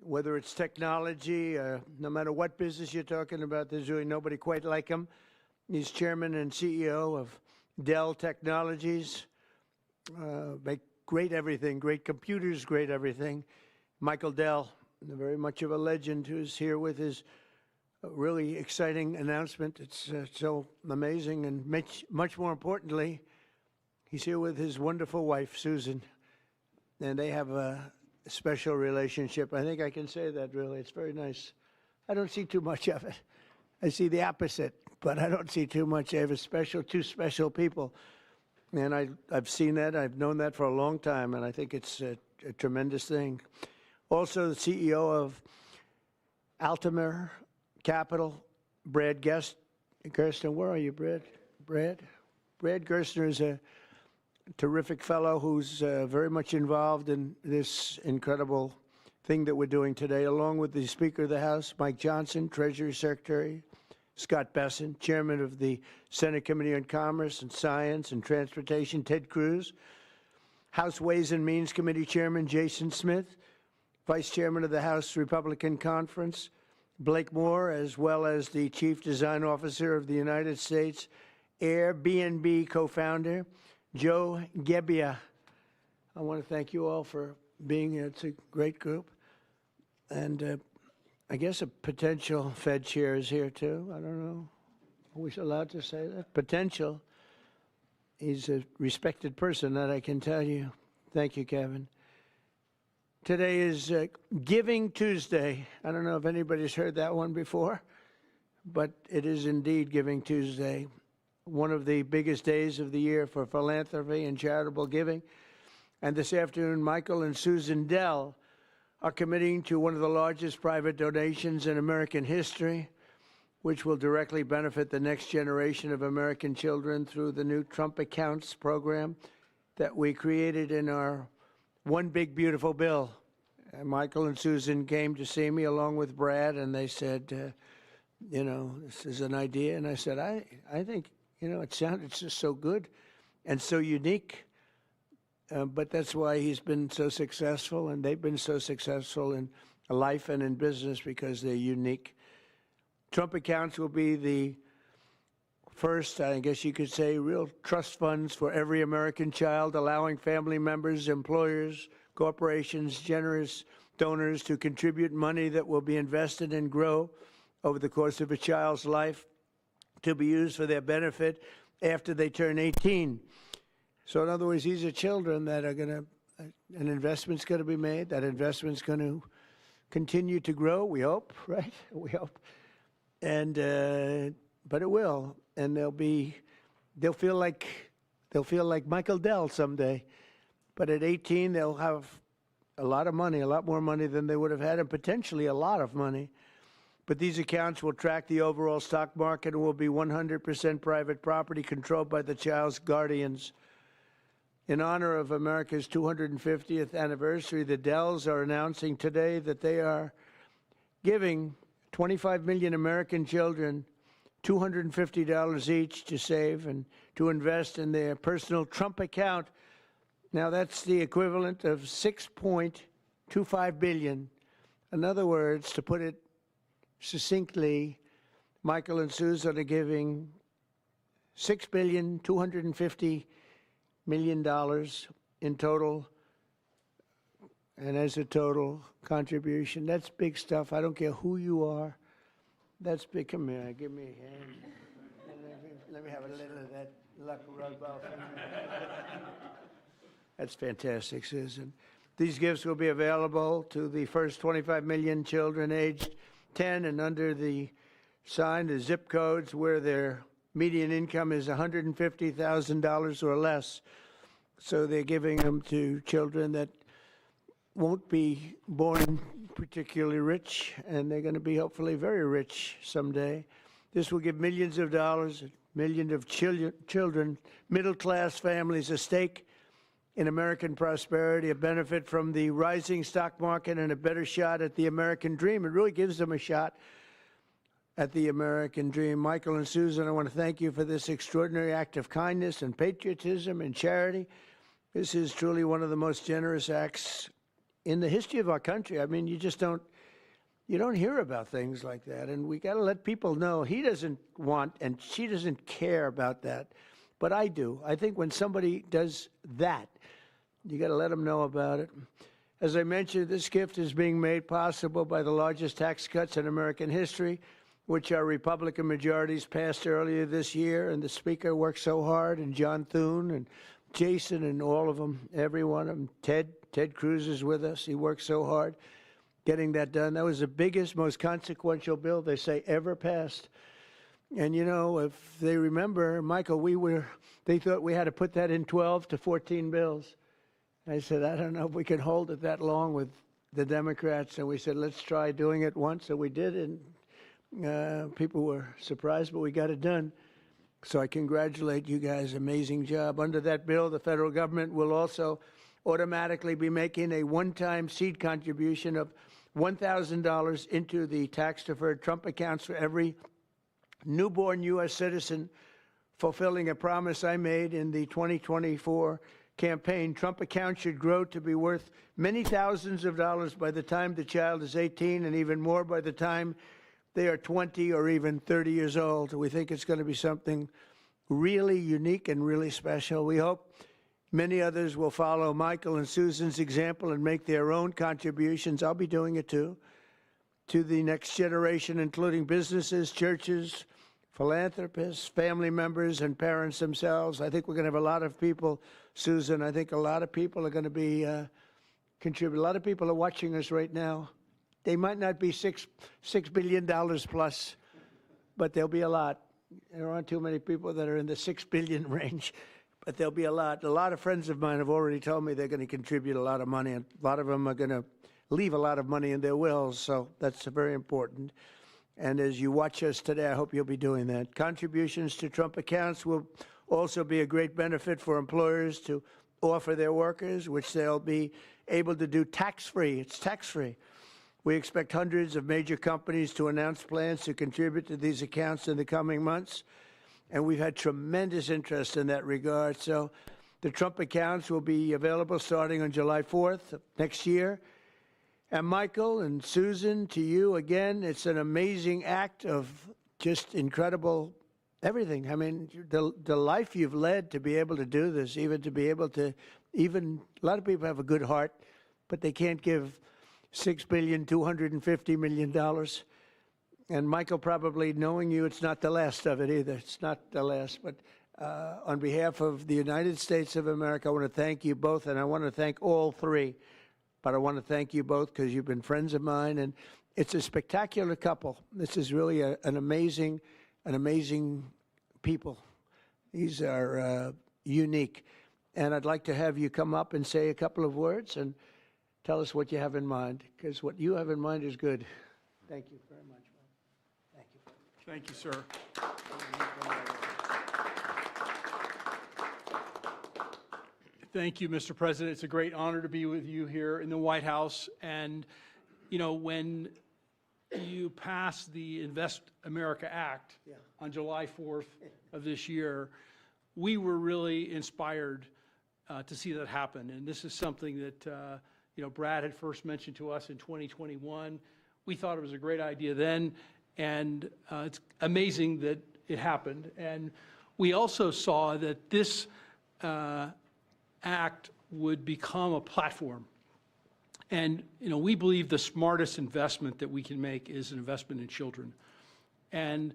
whether it's technology, no matter what business you're talking about, there's really nobody quite like him. He's chairman and CEO of Dell Technologies. Make great everything, great computers, great everything. Michael Dell, very much of a legend, who's here with his really exciting announcement. It's so amazing, and much more importantly, he's here with his wonderful wife, Susan, and they have a special relationship. I think I can say that, really. It's very nice. I don't see too much of it. I see the opposite, but I don't see too much. I have two special people, and I've seen that. I've known that for a long time, and I think it's a tremendous thing. Also, the CEO of Altamir Capital, Brad Gerstner. Where are you, Brad? Brad Gerstner is a terrific fellow who's very much involved in this incredible thing that we're doing today, along with the Speaker of the House, Mike Johnson, Treasury Secretary, Scott Besson, Chairman of the Senate Committee on Commerce and Science and Transportation, Ted Cruz, House Ways and Means Committee Chairman Jason Smith, Vice Chairman of the House Republican Conference, Blake Moore, as well as the Chief Design Officer of the United States Airbnb co-founder, Joe Gebbia. I want to thank you all for being here. It's a great group. And I guess a potential Fed chair is here, too. I don't know. Are we allowed to say that? Potential. He's a respected person, that I can tell you. Thank you, Kevin. Today is Giving Tuesday. I don't know if anybody's heard that one before, but it is indeed Giving Tuesday, one of the biggest days of the year for philanthropy and charitable giving. And this afternoon, Michael and Susan Dell are committing to one of the largest private donations in American history, which will directly benefit the next generation of American children through the new Trump Accounts program that we created in our One Big Beautiful Bill. And Michael and Susan came to see me along with Brad, and they said, this is an idea. And I said, I think, it sounded just so good and so unique. But that's why he's been so successful, and they've been so successful in life and in business, because they're unique. Trump Accounts will be the first, I guess you could say, real trust funds for every American child, allowing family members, employers, corporations, generous donors to contribute money that will be invested and grow over the course of a child's life to be used for their benefit after they turn 18. So in other words, these are children that are going to, an investment's going to be made. That investment's going to continue to grow, we hope, right? We hope. And, but it will. And they'll feel like Michael Dell someday. But at 18, they'll have a lot of money, a lot more money than they would have had, and potentially a lot of money. But these accounts will track the overall stock market and will be 100% private property controlled by the child's guardians. In honor of America's 250th anniversary, the Dells are announcing today that they are giving 25 million American children $250 each to save and to invest in their personal Trump account. Now, that's the equivalent of $6.25 billion. In other words, to put it succinctly, Michael and Susan are giving $6.25 billion in total, and as a total contribution. That's big stuff. I don't care who you are. That's big. Come here, give me a hand. Let me have a little of that luck rub off. That's fantastic, Susan. These gifts will be available to the first 25 million children aged 10 and under the zip codes where their median income is $150,000 or less. So they're giving them to children that won't be born particularly rich, and they're going to be hopefully very rich someday. This will give millions of dollars, millions of children, middle-class families, a stake in American prosperity, a benefit from the rising stock market, and a better shot at the American dream. It really gives them a shot at the American dream. Michael and Susan, I want to thank you for this extraordinary act of kindness and patriotism and charity. This is truly one of the most generous acts in the history of our country. I mean, you don't hear about things like that, and we got to let people know he doesn't want and she doesn't care about that, but I do. I think when somebody does that, you got to let them know about it. As I mentioned, this gift is being made possible by the largest tax cuts in American history, which our Republican majorities passed earlier this year, and the Speaker worked so hard, and John Thune and Jason and all of them, every one of them. Ted Cruz is with us. He worked so hard getting that done. That was the biggest, most consequential bill, they say, ever passed. And, you know, if they remember, Michael, they thought we had to put that in 12 to 14 bills. I said, I don't know if we can hold it that long with the Democrats. And we said, let's try doing it once. So we did, and people were surprised, but we got it done. So I congratulate you guys. Amazing job. Under that bill, the federal government will also automatically be making a one-time seed contribution of $1,000 into the tax-deferred Trump accounts for every newborn U.S. citizen, fulfilling a promise I made in the 2024 campaign. Trump accounts should grow to be worth many thousands of dollars by the time the child is 18, and even more by the time they are 20 or even 30 years old. We think it's going to be something really unique and really special. We hope many others will follow Michael and Susan's example and make their own contributions. I'll be doing it too, to the next generation, including businesses, churches, philanthropists, family members, and parents themselves. I think we're going to have a lot of people, Susan. I think a lot of people are going to be contributing. A lot of people are watching us right now. They might not be $6 billion plus, but there'll be a lot. There aren't too many people that are in the 6 billion range, but there'll be a lot. A lot of friends of mine have already told me they're going to contribute a lot of money, and a lot of them are going to leave a lot of money in their wills, so that's very important. And as you watch us today, I hope you'll be doing that. Contributions to Trump accounts will also be a great benefit for employers to offer their workers, which they'll be able to do tax-free. It's tax-free. We expect hundreds of major companies to announce plans to contribute to these accounts in the coming months, and we've had tremendous interest in that regard. So the Trump accounts will be available starting on July 4th of next year. And Michael and Susan, to you again, it's an amazing act of just incredible everything. I mean, the life you've led to be able to do this, even to be able to, a lot of people have a good heart, but they can't give $6.25 billion. And Michael, probably knowing you, it's not the last of it either. It's not the last. But on behalf of the United States of America, I want to thank you both, and I want to thank all three. But I want to thank you both because you've been friends of mine, and it's a spectacular couple. This is really an amazing people. These are unique. And I'd like to have you come up and say a couple of words and tell us what you have in mind, because what you have in mind is good. Thank you very much. Thank you. Thank you, sir. Thank you, Mr. President. It's a great honor to be with you here in the White House. And, you know, when you passed the Invest America Act on July 4th of this year, we were really inspired to see that happen. And this is something that, you know, Brad had first mentioned to us in 2021. We thought it was a great idea then, and it's amazing that it happened. And we also saw that this act would become a platform. And, you know, we believe the smartest investment that we can make is an investment in children. And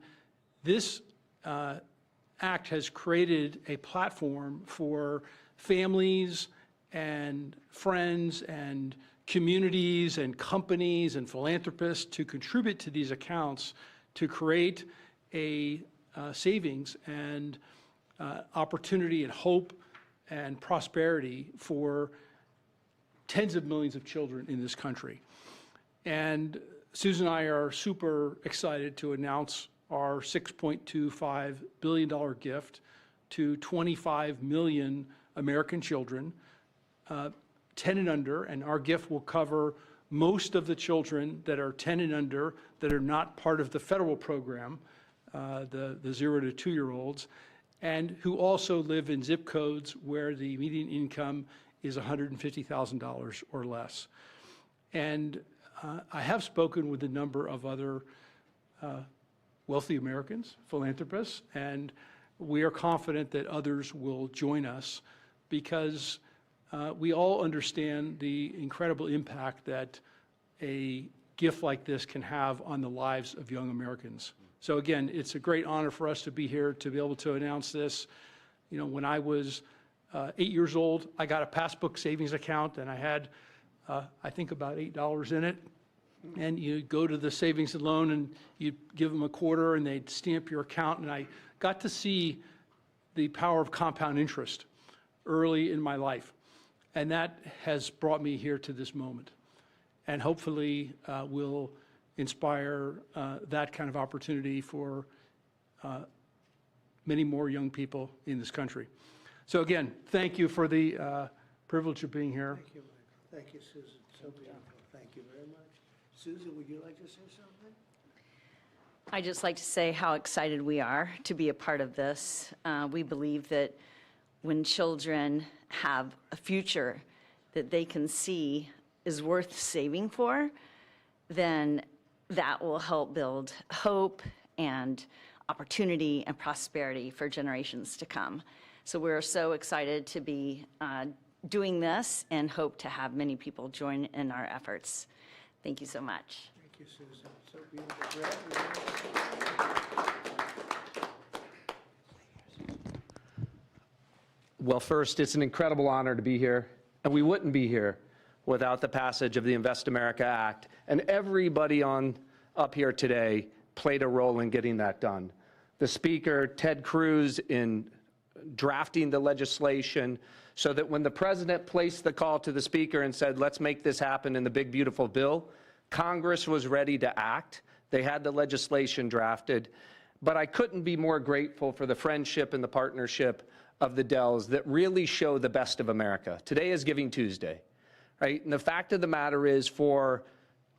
this act has created a platform for families and friends and communities and companies and philanthropists to contribute to these accounts to create a savings and opportunity and hope and prosperity for tens of millions of children in this country. And Susan and I are super excited to announce our $6.25 billion gift to 25 million American children, 10 and under, and our gift will cover most of the children that are 10 and under that are not part of the federal program, the 0 to 2-year-olds, and who also live in zip codes where the median income is $150,000 or less. And I have spoken with a number of other wealthy Americans, philanthropists, and we are confident that others will join us because we all understand the incredible impact that a gift like this can have on the lives of young Americans. So again, it's a great honor for us to be here to be able to announce this. You know, when I was 8 years old, I got a passbook savings account and I had, I think about $8 in it. And you go to the savings and loan and you give them a quarter and they'd stamp your account. And I got to see the power of compound interest early in my life. And that has brought me here to this moment. And hopefully will inspire that kind of opportunity for many more young people in this country. So again, thank you for the privilege of being here. Thank you, Michael. Thank you, Susan. So beautiful. Thank you very much. Susan, would you like to say something? I'd just like to say how excited we are to be a part of this. We believe that when children have a future that they can see is worth saving for, then that will help build hope and opportunity and prosperity for generations to come. So we're so excited to be doing this and hope to have many people join in our efforts. Thank you so much. Thank you, Susan. So beautiful. Brad, Well, first, it's an incredible honor to be here, and we wouldn't be here without the passage of the Invest America Act, and everybody up here today played a role in getting that done. The Speaker, Ted Cruz, in drafting the legislation so that when the President placed the call to the Speaker and said, let's make this happen in the big, beautiful bill, Congress was ready to act. They had the legislation drafted, but I couldn't be more grateful for the friendship and the partnership of the Dells that really show the best of America. Today is Giving Tuesday, right? And the fact of the matter is, for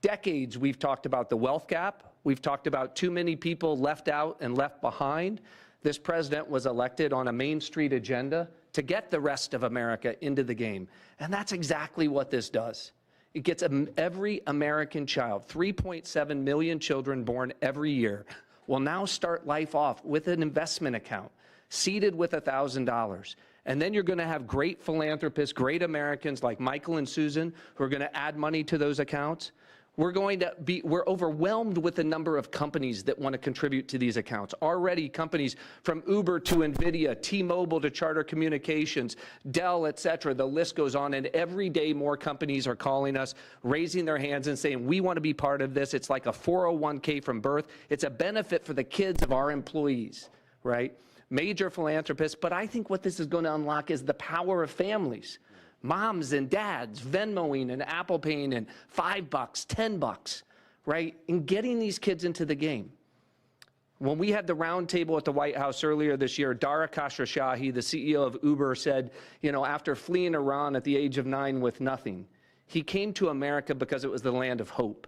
decades, we've talked about the wealth gap. We've talked about too many people left out and left behind. This president was elected on a Main Street agenda to get the rest of America into the game. And that's exactly what this does. It gets every American child, 3.7 million children born every year, will now start life off with an investment account, seeded with $1,000. And then you're going to have great philanthropists, great Americans like Michael and Susan who are going to add money to those accounts. We're overwhelmed with the number of companies that want to contribute to these accounts. Already companies from Uber to NVIDIA, T-Mobile to Charter Communications, Dell, et cetera, the list goes on. And every day more companies are calling us, raising their hands and saying, we want to be part of this. It's like a 401k from birth. It's a benefit for the kids of our employees, right? Major philanthropists. But I think what this is going to unlock is the power of families. Moms and dads Venmoing and Apple Paying and $5, $10, right? And getting these kids into the game. When we had the roundtable at the White House earlier this year, Dara Khosrowshahi, the CEO of Uber, said, you know, after fleeing Iran at the age of 9 with nothing, he came to America because it was the land of hope.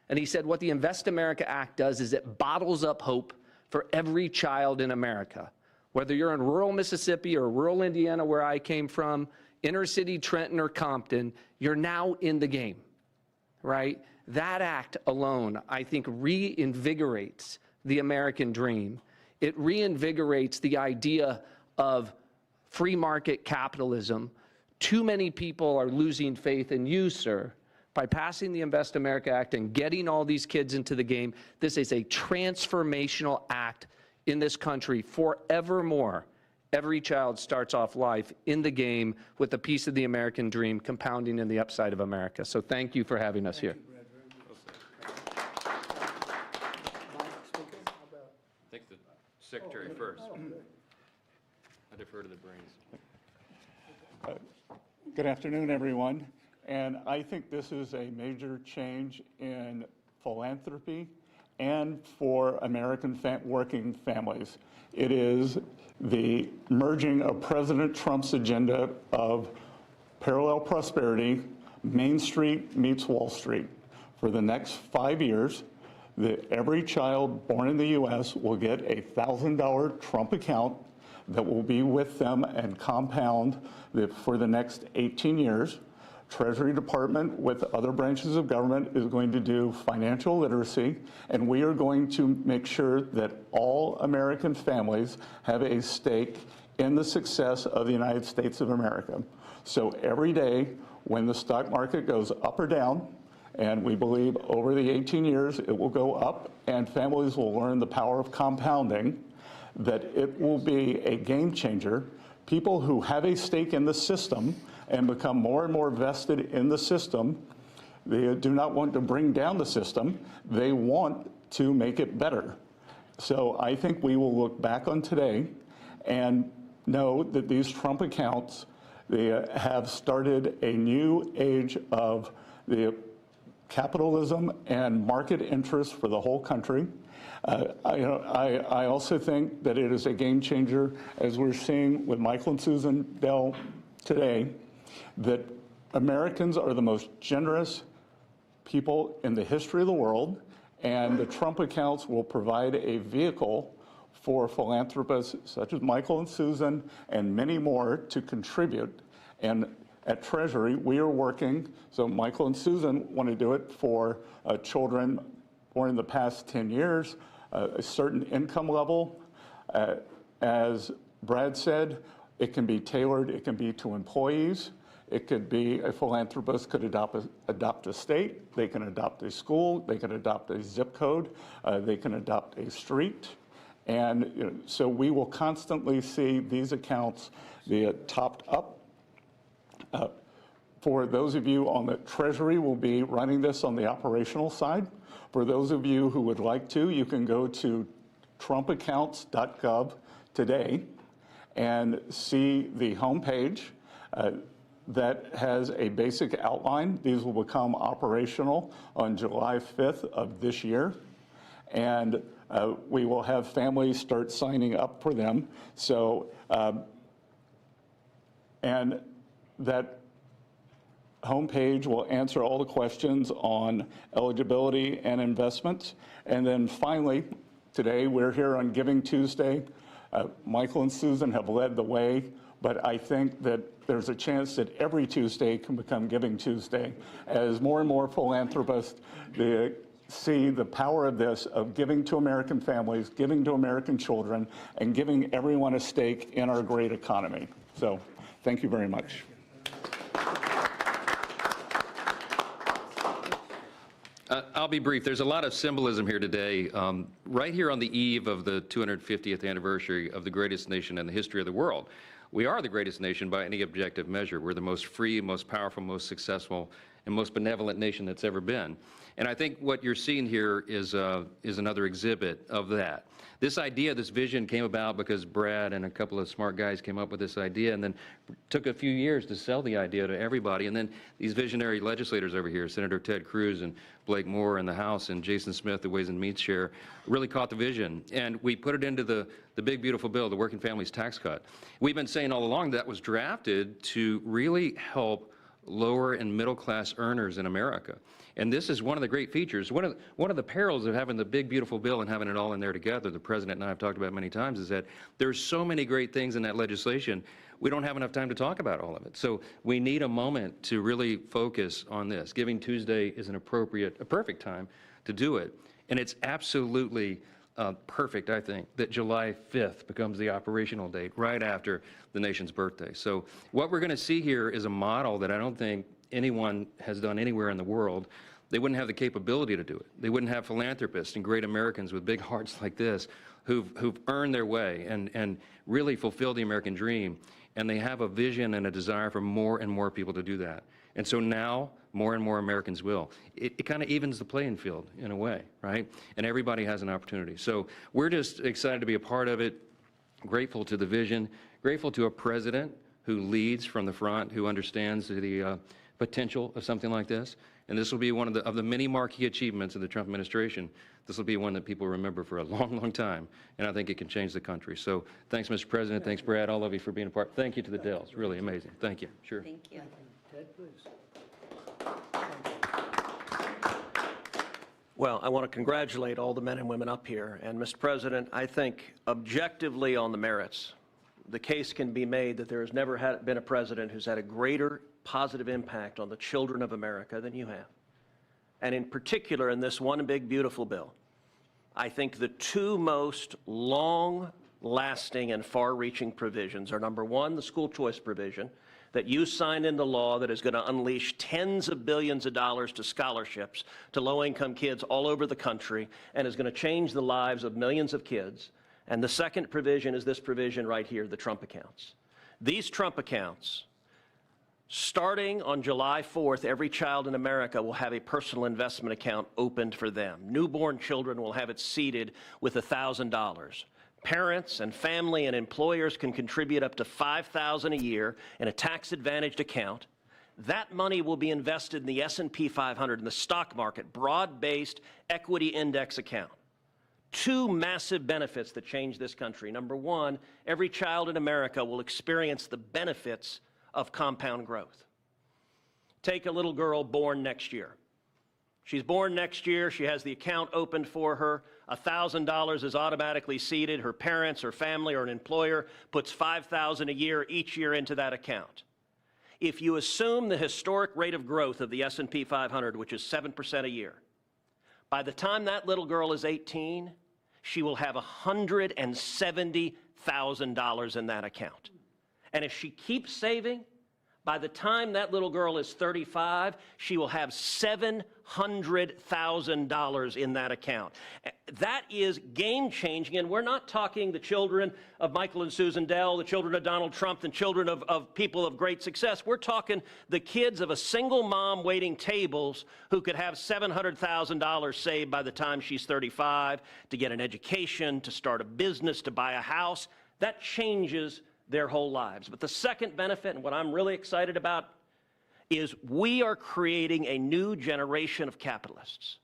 And he said what the Invest America Act does is it bottles up hope for every child in America. Whether you're in rural Mississippi or rural Indiana, where I came from, inner city Trenton or Compton, you're now in the game, right? That act alone, I think, reinvigorates the American dream. It reinvigorates the idea of free market capitalism. Too many people are losing faith in you, sir. By passing the Invest America Act and getting all these kids into the game, this is a transformational act in this country forevermore. Every child starts off life in the game with a piece of the American dream compounding in the upside of America. So thank you for having us here. Thanks the secretary first. I defer to the brains. Good afternoon, everyone. And I think this is a major change in philanthropy and for American working families. It is the merging of President Trump's agenda of parallel prosperity, Main Street meets Wall Street. For the next 5 years, every child born in the U.S. will get a $1,000 Trump account that will be with them and compound for the next 18 years. Treasury Department with other branches of government is going to do financial literacy, and we are going to make sure that all American families have a stake in the success of the United States of America. So every day when the stock market goes up or down, and we believe over the 18 years it will go up and families will learn the power of compounding, that it will be a game changer. People who have a stake in the system and become more and more vested in the system, they do not want to bring down the system, they want to make it better. So I think we will look back on today and know that these Trump accounts, they have started a new age of the capitalism and market interest for the whole country. I also think that it is a game changer, as we're seeing with Michael and Susan Dell today, that Americans are the most generous people in the history of the world, and the Trump accounts will provide a vehicle for philanthropists such as Michael and Susan and many more to contribute. And at Treasury, we are working, so Michael and Susan want to do it for children born in the past 10 years, a certain income level. As Brad said, it can be tailored, it can be to employees. It could be a philanthropist could adopt a state, they can adopt a school, they can adopt a zip code, they can adopt a street. And so we will constantly see these accounts be topped up. For those of you on the Treasury, will be running this on the operational side. For those of you who would like to, you can go to trumpaccounts.gov today and see the homepage that has a basic outline. These will become operational on July 5th of this year. And we will have families start signing up for them. So, and that homepage will answer all the questions on eligibility and investments. And then finally, today we're here on Giving Tuesday. Michael and Susan have led the way, but I think that there's a chance that every Tuesday can become Giving Tuesday as more and more philanthropists see the power of this, of giving to American families, giving to American children, and giving everyone a stake in our great economy. So thank you very much. I'll be brief. There's a lot of symbolism here today. Right here on the eve of the 250th anniversary of the greatest nation in the history of the world. We are the greatest nation by any objective measure. We're the most free, most powerful, most successful, and most benevolent nation that's ever been. And I think what you're seeing here is another exhibit of that. This idea, this vision came about because Brad and a couple of smart guys came up with this idea, and then took a few years to sell the idea to everybody. And then these visionary legislators over here, Senator Ted Cruz and Blake Moore in the House and Jason Smith, the Ways and Means Chair, really caught the vision. And we put it into the big, beautiful bill, the Working Families Tax Cut. We've been saying all along that was drafted to really help lower and middle class earners in America. And this is one of the great features. One of the perils of having the big, beautiful bill and having it all in there together, the President and I have talked about many times, is that there's so many great things in that legislation, we don't have enough time to talk about all of it. So we need a moment to really focus on this. Giving Tuesday is a perfect time to do it. And it's absolutely perfect, I think, that July 5th becomes the operational date right after the nation's birthday. So what we're going to see here is a model that I don't think anyone has done anywhere in the world. They wouldn't have the capability to do it. They wouldn't have philanthropists and great Americans with big hearts like this who've earned their way and really fulfilled the American dream. And they have a vision and a desire for more and more people to do that. And so now more and more Americans will. It kind of evens the playing field in a way, right? And everybody has an opportunity. So we're just excited to be a part of it, grateful to the vision, grateful to a president who leads from the front, who understands the potential of something like this. And this will be one of the many marquee achievements of the Trump administration. This will be one that people remember for a long, long time. And I think it can change the country. So thanks, Mr. President. Thanks, Brad, all of you for being a part. Thank you to the Dells. Really amazing. Thank you. Sure. Thank you. Ted, please. Well, I want to congratulate all the men and women up here. And, Mr. President, I think objectively on the merits, the case can be made that there has never been a president who's had a greater positive impact on the children of America than you have. And in particular, in this one big, beautiful bill, I think the two most long-lasting and far-reaching provisions are, number one, the school choice provision that you signed into law that is going to unleash tens of billions of dollars to scholarships to low-income kids all over the country and is going to change the lives of millions of kids. And the second provision is this provision right here, the Trump accounts. These Trump accounts, starting on July 4th, every child in America will have a personal investment account opened for them. Newborn children will have it seeded with $1,000. Parents and family and employers can contribute up to $5,000 a year in a tax-advantaged account. That money will be invested in the S&P 500 in the stock market, broad-based equity index account. Two massive benefits that change this country. Number one, every child in America will experience the benefits of compound growth. Take a little girl born next year. She's born next year. She has the account opened for her. $1,000 is automatically seeded. Her parents, her family, or an employer puts $5,000 a year each year into that account. If you assume the historic rate of growth of the S&P 500, which is 7% a year, by the time that little girl is 18, she will have $170,000 in that account. And if she keeps saving, by the time that little girl is 35, she will have $700,000 in that account. That is game-changing, and we're not talking the children of Michael and Susan Dell, the children of Donald Trump, the children of people of great success. We're talking the kids of a single mom waiting tables who could have $700,000 saved by the time she's 35 to get an education, to start a business, to buy a house. That changes their whole lives. But the second benefit, and what I'm really excited about, is we are creating a new generation of capitalists.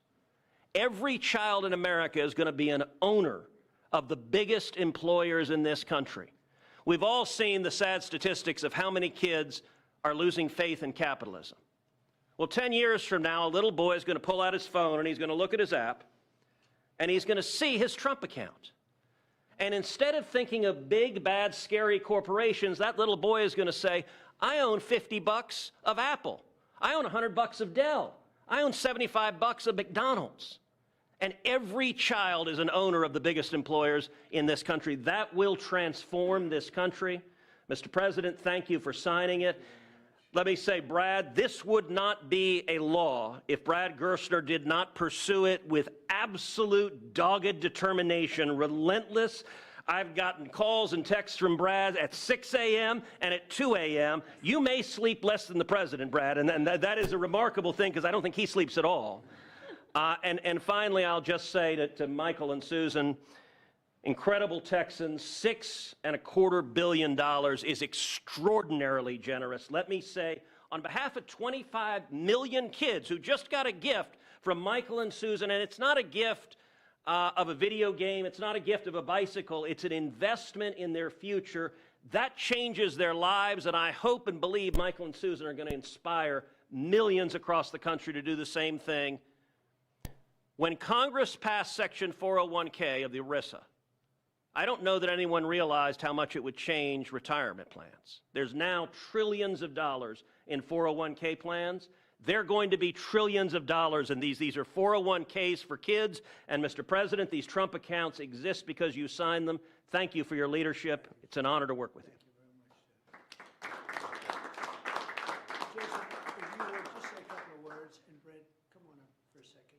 Every child in America is going to be an owner of the biggest employers in this country. We've all seen the sad statistics of how many kids are losing faith in capitalism. Well, 10 years from now, a little boy is going to pull out his phone and he's going to look at his app and he's going to see his Trump account. And instead of thinking of big, bad, scary corporations, that little boy is going to say, I own $50 of Apple. I own $100 of Dell. I own $75 of McDonald's. And every child is an owner of the biggest employers in this country. That will transform this country. Mr. President, thank you for signing it. Let me say, Brad, this would not be a law if Brad Gerstner did not pursue it with absolute dogged determination, relentless. I've gotten calls and texts from Brad at 6 a.m. and at 2 a.m. You may sleep less than the president, Brad, and that is a remarkable thing because I don't think he sleeps at all. And finally, I'll just say to Michael and Susan, incredible Texans, $6.25 billion is extraordinarily generous. Let me say, on behalf of 25 million kids who just got a gift from Michael and Susan, and it's not a gift of a video game, it's not a gift of a bicycle, it's an investment in their future. That changes their lives, and I hope and believe Michael and Susan are going to inspire millions across the country to do the same thing. When Congress passed Section 401k of the ERISA, I don't know that anyone realized how much it would change retirement plans. There's now trillions of dollars in 401k plans. They're going to be trillions of dollars in these. These are 401ks for kids. And Mr. President, these Trump accounts exist because you signed them. Thank you for your leadership. It's an honor to work with you. Jason, if you would just say a couple of words, and Brett, come on up for a second.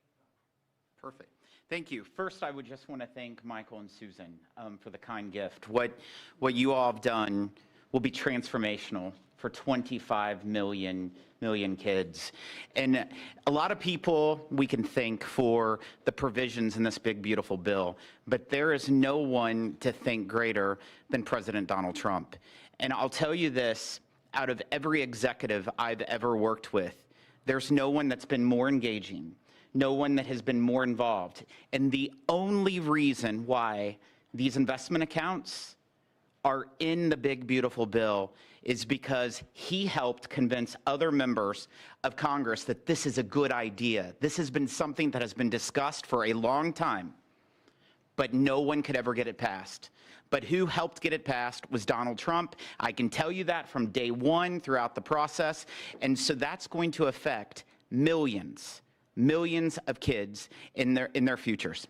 Perfect. Thank you. First, I would just want to thank Michael and Susan for the kind gift. What you all have done will be transformational for 25 million kids. And a lot of people we can thank for the provisions in this big, beautiful bill, but there is no one to thank greater than President Donald Trump. And I'll tell you this, out of every executive I've ever worked with, there's no one that's been more engaging, no one that has been more involved. And the only reason why these investment accounts are in the big, beautiful bill is because he helped convince other members of Congress that this is a good idea. This has been something that has been discussed for a long time. but no one could ever get it passed. But who helped get it passed was Donald Trump. I can tell you that from day one throughout the process. And so that's going to affect millions of kids in their futures.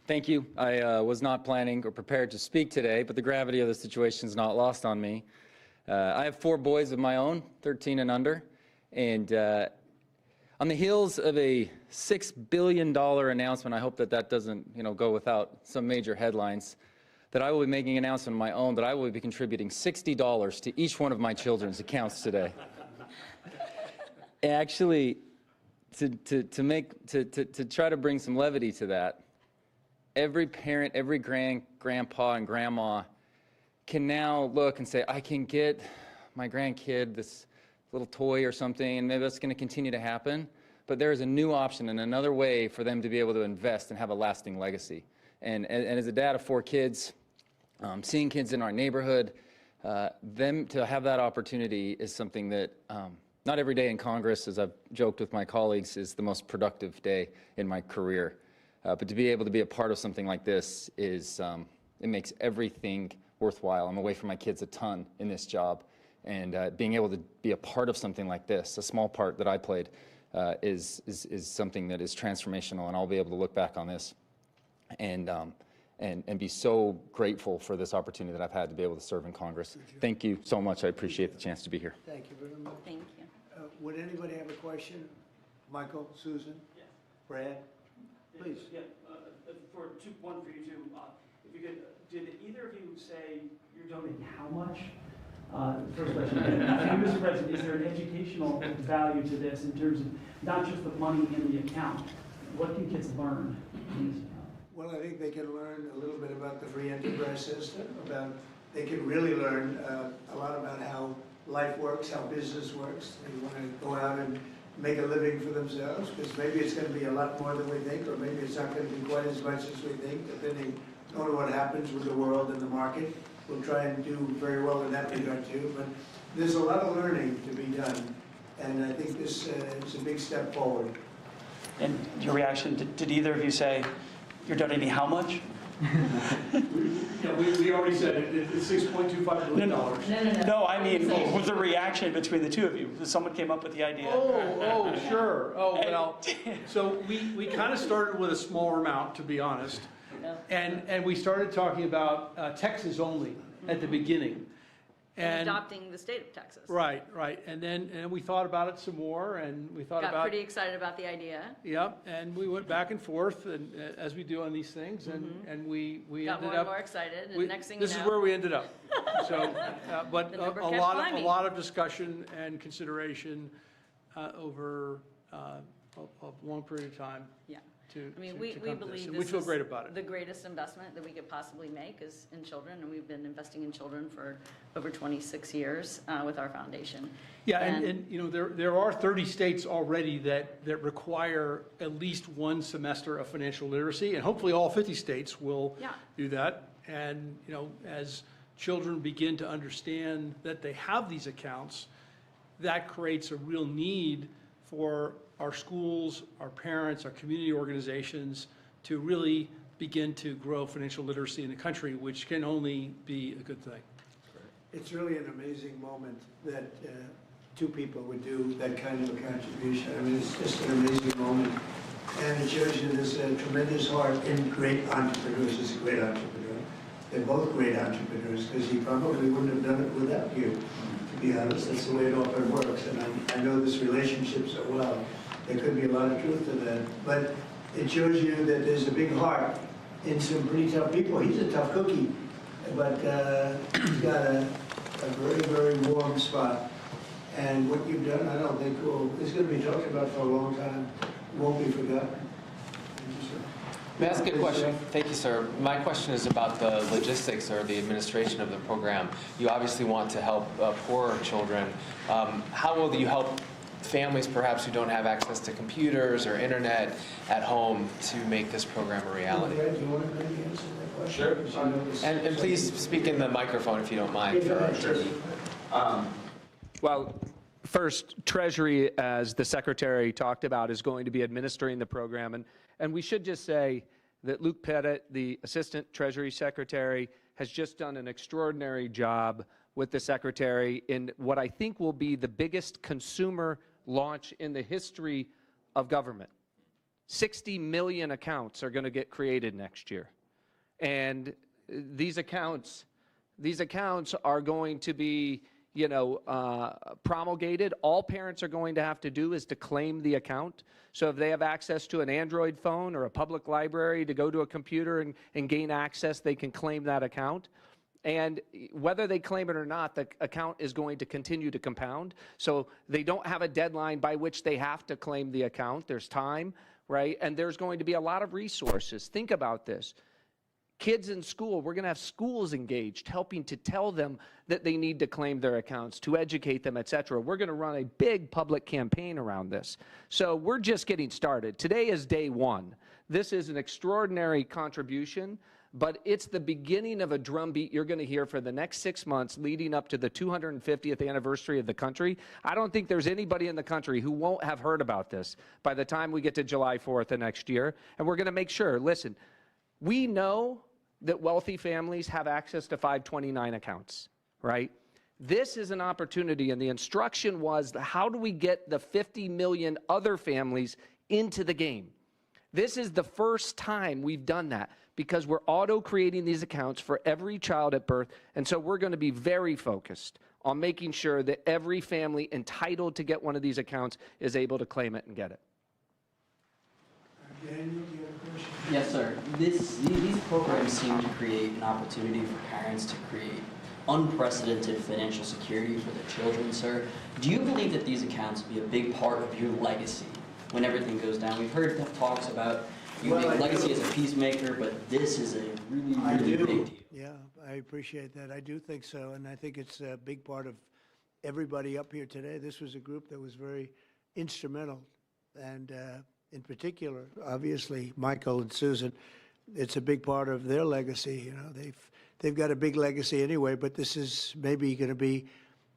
Thank you. I was not planning or prepared to speak today, but the gravity of the situation is not lost on me. I have 4 boys of my own, 13 and under, and on the heels of a $6 billion announcement, I hope that doesn't go without some major headlines, that I will be making an announcement of my own that I will be contributing $60 to each one of my children's accounts today. Actually, to try to bring some levity to that, every parent, every grandpa and grandma can now look and say, I can get my grandkid this little toy or something, and maybe that's going to continue to happen. But there is a new option and another way for them to be able to invest and have a lasting legacy. And as a dad of 4 kids, seeing kids in our neighborhood, them to have that opportunity is something that not every day in Congress, as I've joked with my colleagues, is the most productive day in my career. But to be able to be a part of something like this is, it makes everything worthwhile. I'm away from my kids a ton in this job, and being able to be a part of something like this, a small part that I played, is something that is transformational, and I'll be able to look back on this and be so grateful for this opportunity that I've had to be able to serve in Congress. Thank you so much. I appreciate the chance to be here. Thank you very much. Thank you. Would anybody have a question? Michael, Susan? Yes. Brad? Please. Yeah, one for you two. If you could, did either of you say you're donating how much? First question. And Mr. President, is there an educational value to this in terms of not just the money in the account? What can kids learn in this account? Well, I think they can learn a little bit about the free enterprise system, they can really learn a lot about how life works, how business works. They want to go out and make a living for themselves, because maybe it's going to be a lot more than we think, or maybe it's not going to be quite as much as we think, depending on what happens with the world and the market. We'll try and do very well in that regard too, but there's a lot of learning to be done, and I think this is a big step forward. And your reaction, did either of you say, you're donating how much? We already said it's $6.25 billion. No, I mean, what was the reaction between the two of you? Someone came up with the idea. Oh, sure. Oh, well, so we kind of started with a smaller amount, to be honest. And we started talking about Texas only at the beginning. And adopting the state of Texas. Right. And then we thought about it some more, and we thought Got pretty excited about the idea. Yep, and we went back and forth, and as we do on these things, and we Got ended more up. and more excited, and next thing you know. This is where we ended up. So, but The number a kept lot climbing. of discussion and consideration over a long period of time. Yeah. I mean, to we come to this, believe and this we feel is great about it. the greatest investment that we could possibly make is in children, and we've been investing in children for over 26 years with our foundation. Yeah, and there are 30 states already that require at least one semester of financial literacy, and hopefully all 50 states will do that. And as children begin to understand that they have these accounts, that creates a real need for our schools, our parents, our community organizations to really begin to grow financial literacy in the country, which can only be a good thing. It's really an amazing moment that 2 people would do that kind of a contribution. I mean, it's just an amazing moment. And it shows you there's a tremendous heart in great entrepreneurs. He's a great entrepreneur. They're both great entrepreneurs, because he probably wouldn't have done it without you, to be honest. That's the way it often works. And I know this relationship so well. There could be a lot of truth to that. But it shows you that there's a big heart in some pretty tough people. He's a tough cookie, but he's got a very, very warm spot. And what you've done, I don't think is going to be talked about for a long time. It won't be forgotten. Thank you, sir. May I ask a question? Thank you, sir. My question is about the logistics or the administration of the program. You obviously want to help poorer children. How will you help families perhaps who don't have access to computers or internet at home to make this program a reality? Brad, do you want to maybe answer that question? Sure. And please speak in the microphone if you don't mind. Well, First, Treasury, as the Secretary talked about, is going to be administering the program. And we should just say that Luke Pettit, the Assistant Treasury Secretary, has just done an extraordinary job with the Secretary in what I think will be the biggest consumer launch in the history of government. 60 million accounts are going to get created next year. And these accounts are going to be, promulgated. All parents are going to have to do is to claim the account. So if they have access to an Android phone or a public library to go to a computer and gain access, they can claim that account. And whether they claim it or not, the account is going to continue to compound. So they don't have a deadline by which they have to claim the account. There's time, right? And there's going to be a lot of resources. Think about this. Kids in school, we're going to have schools engaged, helping to tell them that they need to claim their accounts, to educate them, et cetera. We're going to run a big public campaign around this. So we're just getting started. Today is day one. This is an extraordinary contribution, but it's the beginning of a drumbeat you're going to hear for the next 6 months leading up to the 250th anniversary of the country. I don't think there's anybody in the country who won't have heard about this by the time we get to July 4th of next year. And we're going to make sure, listen, we know that wealthy families have access to 529 accounts, right? This is an opportunity, and the instruction was, how do we get the 50 million other families into the game? This is the first time we've done that because we're auto-creating these accounts for every child at birth, and so we're going to be very focused on making sure that every family entitled to get one of these accounts is able to claim it and get it. Daniel, do you have a question? Yes, sir. These programs seem to create an opportunity for parents to create unprecedented financial security for their children, sir. Do you believe that these accounts will be a big part of your legacy when everything goes down? We've heard talks about you make legacy as a peacemaker, but this is a really big deal. Yeah, I appreciate that. I do think so, and I think it's a big part of everybody up here today. This was a group that was very instrumental, and in particular, obviously, Michael and Susan, it's a big part of their legacy. They've got a big legacy anyway, but this is maybe going to be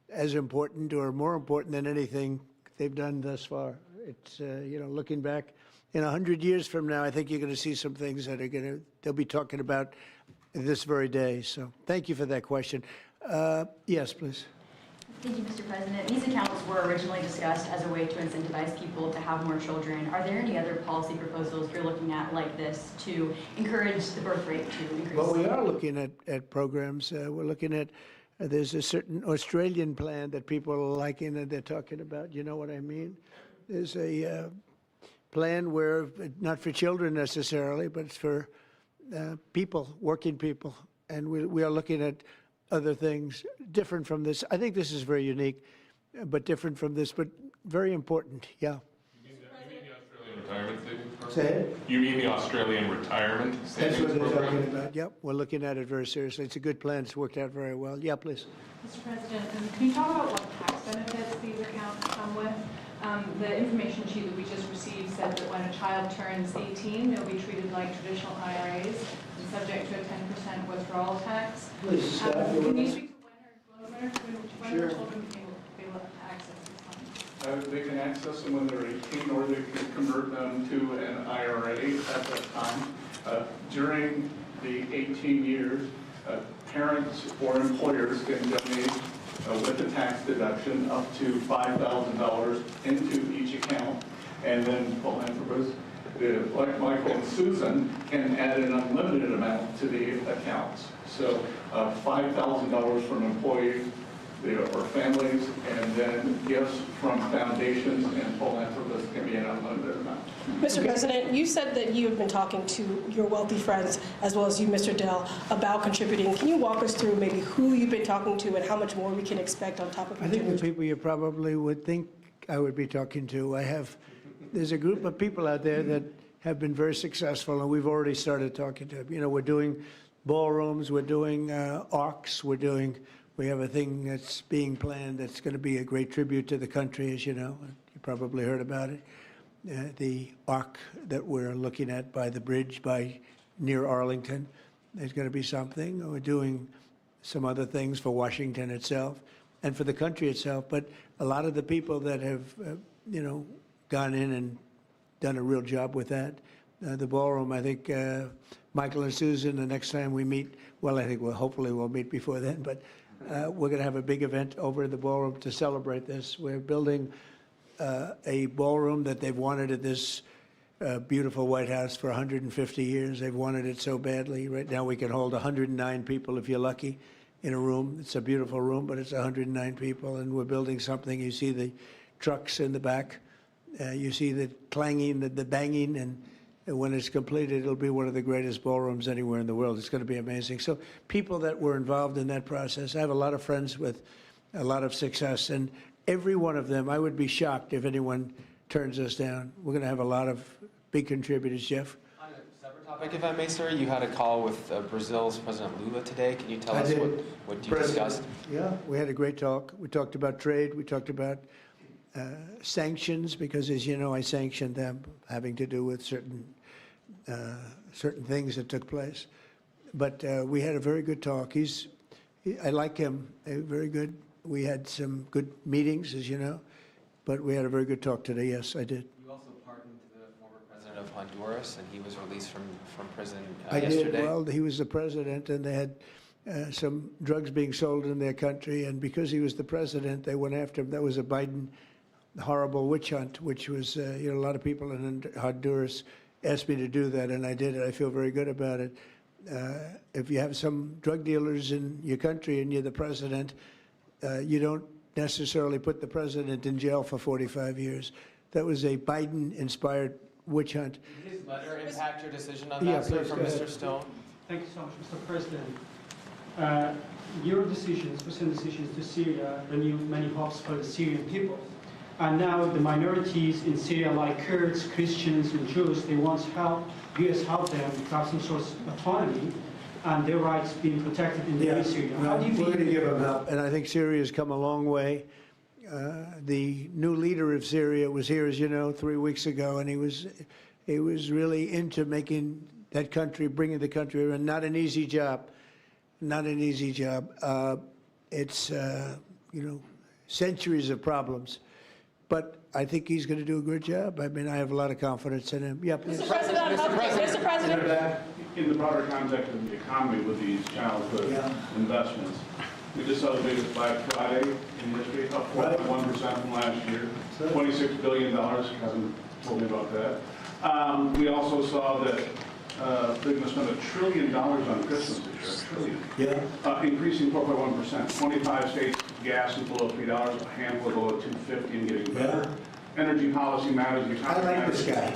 as important or more important than anything they've done thus far. It's looking back in 100 years from now, I think you're going to see some things that they'll be talking about this very day. So thank you for that question. Yes, please. Thank you, Mr. President. These accounts were originally discussed as a way to incentivize people to have more children. Are there any other policy proposals you're looking at like this to encourage the birth rate to increase? Well, we are looking at programs. We're looking at, there's a certain Australian plan that people are liking and they're talking about. You know what I mean? There's a plan where, not for children necessarily, but it's for people, working people. And we are looking at other things different from this. I think this is very unique, but different from this, but very important. Yeah. You mean the Australian retirement savings program? Say it? You mean the Australian retirement savings program? That's what they're talking about. Yep, we're looking at it very seriously. It's a good plan. It's worked out very well. Yeah, please. Mr. President, can you talk about what tax benefits these accounts come with? The information sheet that we just received said that when a child turns 18, they'll be treated like traditional IRAs and subject to a 10% withdrawal tax. Please, can you speak to when her children became able to access these funds? They can access them when they're 18, or they can convert them to an IRA at that time. During the 18 years, parents or employers can donate with a tax deduction up to $5,000 into each account, and then philanthropists, like Michael and Susan, can add an unlimited amount to the accounts. So $5,000 from employees or families, and then gifts from foundations and philanthropists can be an unlimited amount. Mr. President, you said that you have been talking to your wealthy friends, as well as you, Mr. Dell, about contributing. Can you walk us through maybe who you've been talking to and how much more we can expect on top of I think the people you probably would think I would be talking to. There's a group of people out there that have been very successful, and we've already started talking to them. We're doing ballrooms, we're doing arcs, we have a thing that's being planned that's going to be a great tribute to the country, as you know. You probably heard about it. The arc that we're looking at by the bridge near Arlington, there's going to be something. We're doing some other things for Washington itself. and for the country itself. But a lot of the people that have, gone in and done a real job with that. The ballroom, I think Michael and Susan, the next time we meet, well, I think hopefully we'll meet before then, but we're going to have a big event over in the ballroom to celebrate this. We're building a ballroom that they've wanted at this beautiful White House for 150 years. They've wanted it so badly. Right now we can hold 109 people if you're lucky in a room. It's a beautiful room, but it's 109 people, and we're building something. You see the trucks in the back. You see the clanging, the banging, and when it's completed, it'll be one of the greatest ballrooms anywhere in the world. It's going to be amazing. So people that were involved in that process, I have a lot of friends with a lot of success, and every one of them, I would be shocked if anyone turns us down. We're going to have a lot of big contributors. Jeff? On a separate topic, if I may, sir, you had a call with Brazil's President Lula today. Can you tell us what you discussed? Yeah, we had a great talk. We talked about trade. We talked about sanctions, because, as you know, I sanctioned them, having to do with certain things that took place. But we had a very good talk. I like him. Very good. We had some good meetings, as you know, but we had a very good talk today. Yes, I did. You also pardoned the former president of Honduras, and he was released from prison I yesterday. did. Well, he was the president, and they had some drugs being sold in their country, and because he was the president, they went after him. That was a Biden horrible witch hunt, which was, a lot of people in Honduras asked me to do that, and I did it. I feel very good about it. If you have some drug dealers in your country and you're the president, you don't necessarily put the president in jail for 45 years. That was a Biden-inspired witch hunt. Did his letter impact your decision on that, sir, from Mr. Stone? Thank you so much, Mr. President. Your decisions, recent decisions to Syria, renewed many hopes for the Syrian people. And now the minorities in Syria, like Kurds, Christians, and Jews, they want help. U.S. help them to have some sort of autonomy and their rights being protected in the Syria. How do you We're view going to give them help, and I think Syria has come a long way. The new leader of Syria was here, as you know, 3 weeks ago, and he was really into making that country, bringing the country around. Not an easy job. Not an easy job. It's centuries of problems. But I think he's going to do a good job. I mean, I have a lot of confidence in him. Yep. Mr. President. In the broader context of the economy with these childhood investments, we just saw the biggest Black Friday in history, up 4.1% from last year, $26 billion. Hasn't told me about that. We also saw that they're going to spend $1 trillion on Christmas this year, $1 trillion. Increasing 4.1%. 25 states gas is below $3, a handful below $2.50 and getting better. Energy policy matters. I like this guy.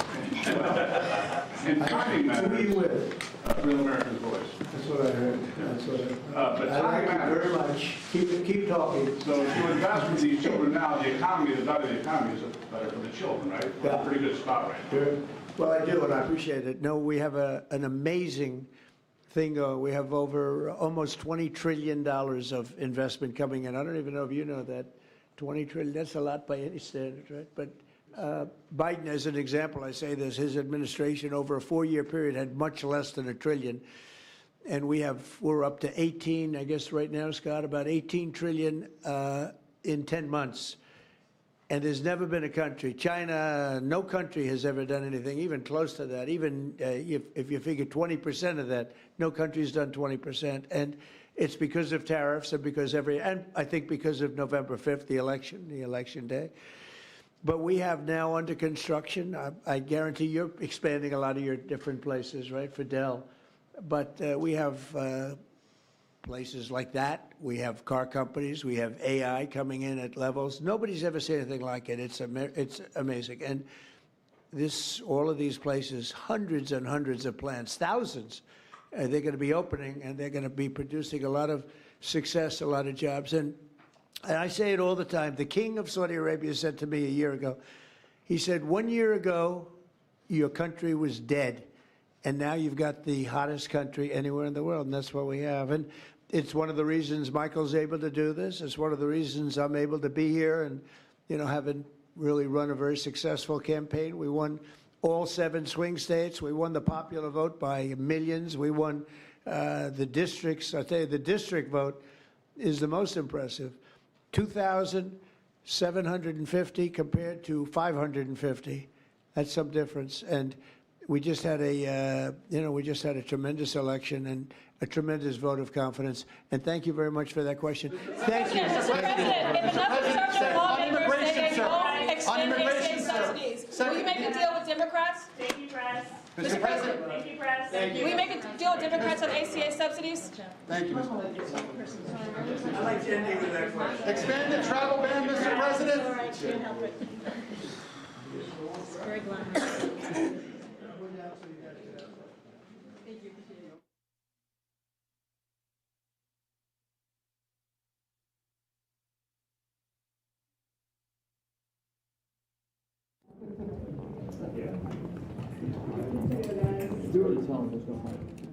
And timing matters. Who are you with? Real America's Voice. That's what I heard. That's what I heard. But I like timing you matters. very much. Keep talking. So if you invest with these children now, the economy, the better the economy is, better for the children, right? We're in a pretty good spot right now. Well, I do, and I appreciate it. No, we have an amazing thing. We have over almost $20 trillion of investment coming in. I don't even know if you know that. 20 trillion, that's a lot by any standard, right? But Biden, as an example, I say this, his administration over a 4-year period had much less than $1 trillion. And we're up to 18, I guess right now, Scott, about 18 trillion in 10 months. And there's never been a country, China, no country has ever done anything even close to that. Even if you figure 20% of that, no country's done 20%. And it's because of tariffs and and I think because of November 5th, the election day. But we have now under construction, I guarantee you're expanding a lot of your different places, right, for Dell. But we have places like that. We have car companies. We have AI coming in at levels. Nobody's ever seen anything like it. It's amazing. And all of these places, hundreds and hundreds of plants, thousands, they're going to be opening, and they're going to be producing a lot of success, a lot of jobs. And I say it all the time. The king of Saudi Arabia said to me a year ago, he said, 1 year ago, your country was dead. And now you've got the hottest country anywhere in the world, and that's what we have. And it's one of the reasons Michael's able to do this. It's one of the reasons I'm able to be here and, having really run a very successful campaign. We won all 7 swing states. We won the popular vote by millions. We won the districts. I'll tell you, the district vote is the most impressive. 2,750 compared to 550. That's some difference. And we just had a, we just had a tremendous election and a tremendous vote of confidence. And thank you very much for that question. Thank you. Mr. President, if enough conservative lawmakers say they won't extend ACA subsidies, will you make a deal with Democrats? Thank you, press. Mr. President, Thank you, press. will you make a deal with Democrats on ACA subsidies? Thank you. I'd like to end with that question. Expanded travel ban, Mr. President. All right, can't help it. Very glamorous. Do it, tell them, there's no harm.